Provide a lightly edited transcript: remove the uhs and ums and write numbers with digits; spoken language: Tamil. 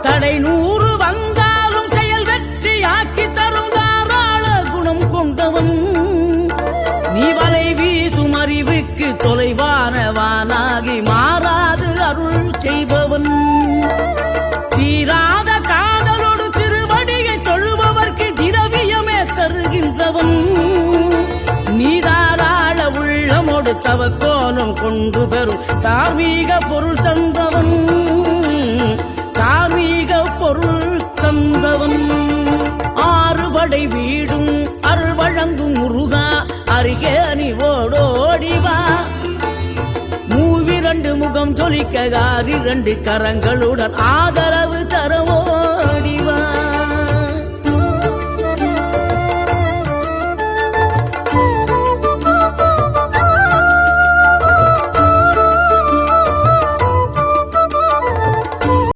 தடை 100 வந்தாலும் செயல் வெற்றியாக்கி தரும் தாராள குணம் கொண்டவன். நீ வலை வீசும் அறிவுக்கு தொலைவானவானாகி மாறாது அருள் செய்பவன். தீராத காதலோடு திருவடியை தொழுபவர்க்கு திரவியமே தருகின்றவன். நீ தாராள உள்ளமோடு தவக்கோலம் கொண்டு பெறும் தார்மீக பொருள் தந்தவன். தார்மீக பொருள் தந்தவன். 6 படை வீடும் அருள் வழங்கும் முருகா அருகே நீ ஓடோடிவா. 2 முகம் ஜொலிக்க 2 கரங்களுடன் ஆதரவு தரவோ